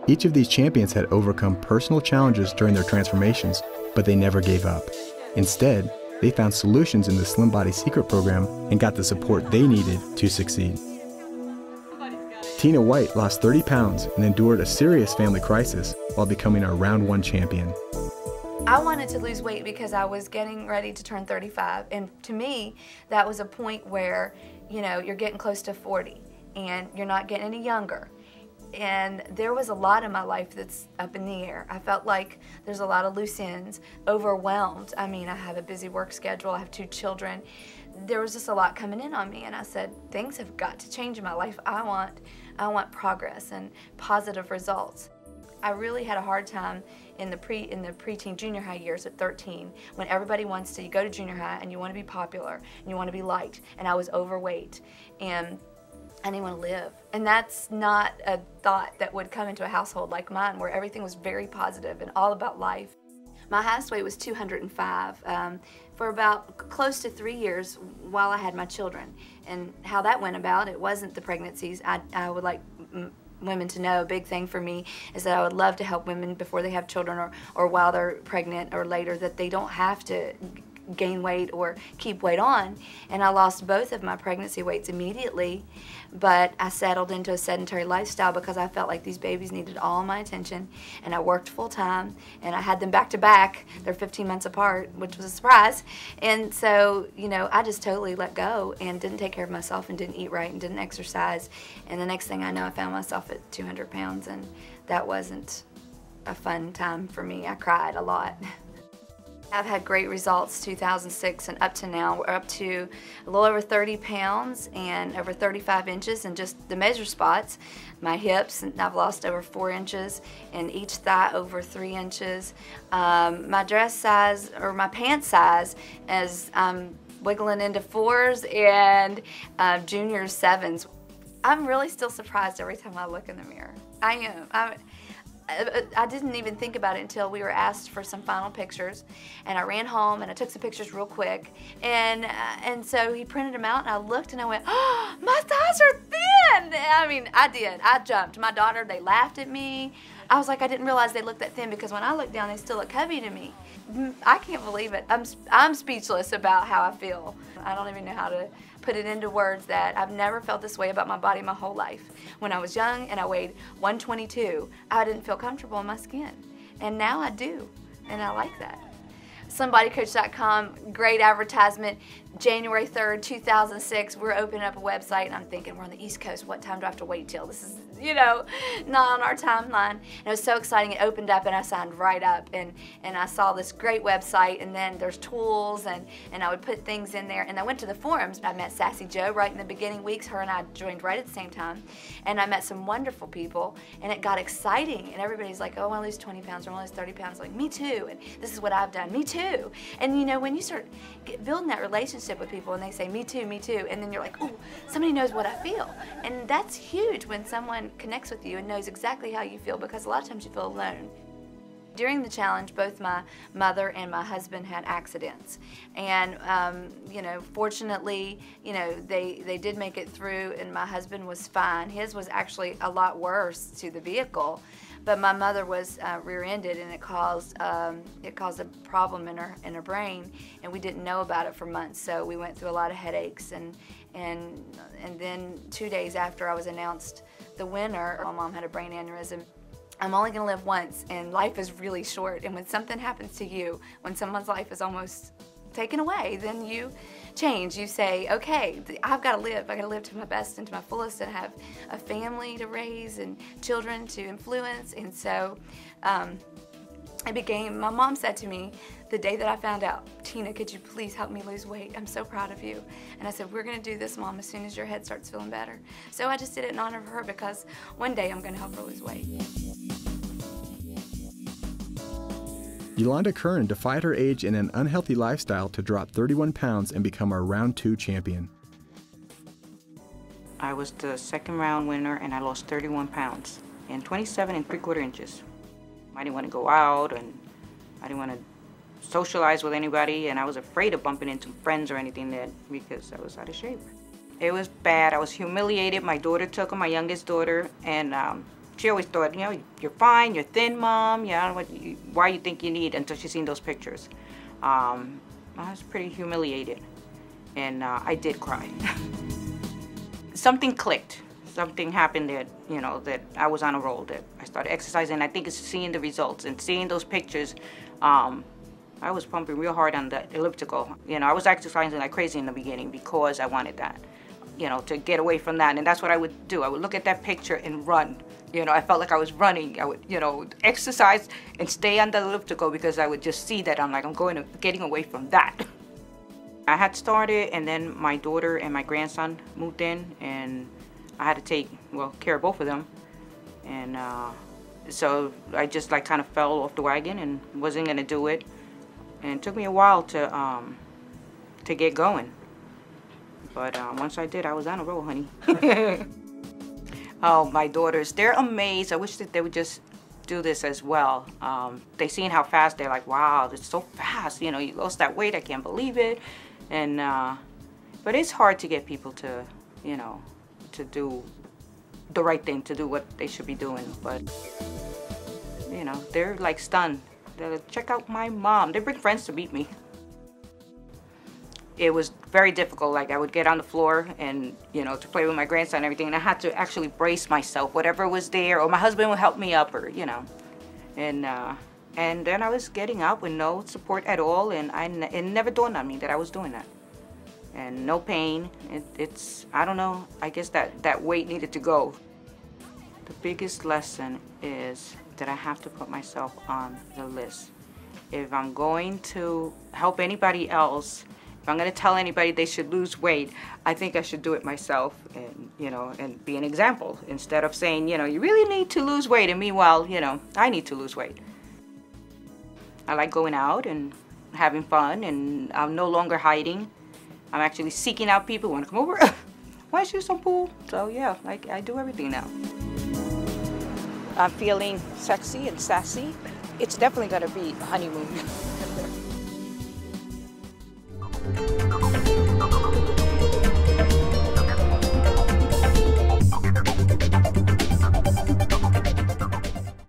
Each of these champions had overcome personal challenges during their transformations, but they never gave up. Instead, they found solutions in the Slim Body Secret program and got the support they needed to succeed. Tina White lost 30 pounds and endured a serious family crisis while becoming our round 1 champion. I wanted to lose weight because I was getting ready to turn 35, and to me that was a point where, you know, you're getting close to 40 and you're not getting any younger. And there was a lot in my life that's up in the air. I felt like there's a lot of loose ends, overwhelmed. I mean, I have a busy work schedule, I have 2 children. There was just a lot coming in on me, and I said, things have got to change in my life. I want progress and positive results. I really had a hard time in the preteen junior high years at 13, when everybody wants to, you go to junior high and you want to be popular and you want to be liked, and I was overweight and I didn't want to live. And that's not a thought that would come into a household like mine, where everything was very positive and all about life. My highest weight was 205 for about close to 3 years while I had my children. And how that went about, it wasn't the pregnancies. I would like women to know, a big thing for me is that I would love to help women before they have children or while they're pregnant or later, that they don't have to gain weight or keep weight on. And I lost both of my pregnancy weights immediately, but I settled into a sedentary lifestyle because I felt like these babies needed all my attention, and I worked full time, and I had them back to back. They're 15 months apart, which was a surprise. And so, you know, I just totally let go and didn't take care of myself and didn't eat right and didn't exercise. And the next thing I know, I found myself at 200 pounds, and that wasn't a fun time for me. I cried a lot. I've had great results 2006 and up to now. We're up to a little over 30 pounds and over 35 inches in just the measure spots. My hips, and I've lost over 4 inches, and each thigh over 3 inches. My dress size, or my pant size, is wiggling into 4s and junior 7s. I'm really still surprised every time I look in the mirror. I am. I didn't even think about it until we were asked for some final pictures, and I ran home and I took some pictures real quick, and so he printed them out, and I looked and I went, oh, my thighs are thin. I mean, I did. I jumped. My daughter, they laughed at me. I was like, I didn't realize they looked that thin, because when I look down, they still look heavy to me. I can't believe it. I'm speechless about how I feel. I don't even know how to put it into words that I've never felt this way about my body my whole life. When I was young and I weighed 122, I didn't feel comfortable in my skin. And now I do, and I like that. SlimBodyCoach.com, great advertisement. January 3rd, 2006, we're opening up a website, and I'm thinking, we're on the East Coast, what time do I have to wait till? This is, you know, not on our timeline. And it was so exciting. It opened up, and I signed right up, and I saw this great website, and then there's tools, and I would put things in there. And I went to the forums. I met Sassy Joe right in the beginning weeks. Her and I joined right at the same time, and I met some wonderful people, and it got exciting, and everybody's like, oh, I want to lose 20 pounds, or I want to lose 30 pounds. Like, me too, and this is what I've done. Me too. And you know, when you start building that relationship with people and they say, me too, and then you're like, oh, somebody knows what I feel. And that's huge when someone connects with you and knows exactly how you feel, because a lot of times you feel alone. During the challenge, both my mother and my husband had accidents, and you know, fortunately, you know, they did make it through, and my husband was fine. His was actually a lot worse to the vehicle, but my mother was rear-ended, and it caused a problem in her brain, and we didn't know about it for months. So we went through a lot of headaches, and then 2 days after I was announced the winner, my mom had a brain aneurysm. I'm only going to live once, and life is really short. And when something happens to you, when someone's life is almost taken away, then you change. You say, okay, I've got to live. I've got to live to my best and to my fullest, and have a family to raise and children to influence. And so my mom said to me the day that I found out, Tina, could you please help me lose weight? I'm so proud of you. And I said, we're going to do this, Mom, as soon as your head starts feeling better. So I just did it in honor of her, because one day I'm going to help her lose weight. Yolanda Curran defied her age and an unhealthy lifestyle to drop 31 pounds and become our round 2 champion. I was the second round winner, and I lost 31 pounds and 27 3/4 inches. I didn't want to go out, and I didn't want to socialize with anybody, and I was afraid of bumping into friends or anything because I was out of shape. It was bad. I was humiliated. My daughter took him, my youngest daughter, and she always thought, you know, you're fine, you're thin, Mom. Yeah, why you think you need, until she's seen those pictures. I was pretty humiliated, and I did cry. Something clicked. Something happened that, you know, that I was on a roll, that I started exercising. I think it's seeing the results and seeing those pictures. I was pumping real hard on the elliptical. You know, I was exercising like crazy in the beginning because I wanted that, you know, to get away from that. And that's what I would do. I would look at that picture and run. You know, I felt like I was running. I would, you know, exercise and stay on the elliptical because I would just see that. I'm like, getting away from that. I had started, and then my daughter and my grandson moved in, and I had to take, well, care of both of them. And so I just like kind of fell off the wagon and wasn't gonna do it. And it took me a while to get going. But once I did, I was on a roll, honey. Oh, my daughters, they're amazed. I wish that they would just do this as well. They seen how fast, they're like, wow, it's so fast. You know, you lost that weight, I can't believe it. And, but it's hard to get people to, you know, to do the right thing, to do what they should be doing. But, you know, they're like stunned. They're like, check out my mom. They bring friends to meet me. It was very difficult. Like, I would get on the floor and, you know, to play with my grandson and everything, and I had to actually brace myself, whatever was there, or my husband would help me up, or, you know. And then I was getting up with no support at all, and it never dawned on me that I was doing that. And no pain. It's, I don't know, I guess that weight needed to go. The biggest lesson is that I have to put myself on the list. If I'm going to help anybody else, if I'm going to tell anybody they should lose weight, I think I should do it myself, and, you know, and be an example, instead of saying, you know, you really need to lose weight, and meanwhile, you know, I need to lose weight. I like going out and having fun, and I'm no longer hiding. I'm actually seeking out people who want to come over. Want to shoot some pool? So yeah, like, I do everything now. I'm feeling sexy and sassy. It's definitely going to be a honeymoon.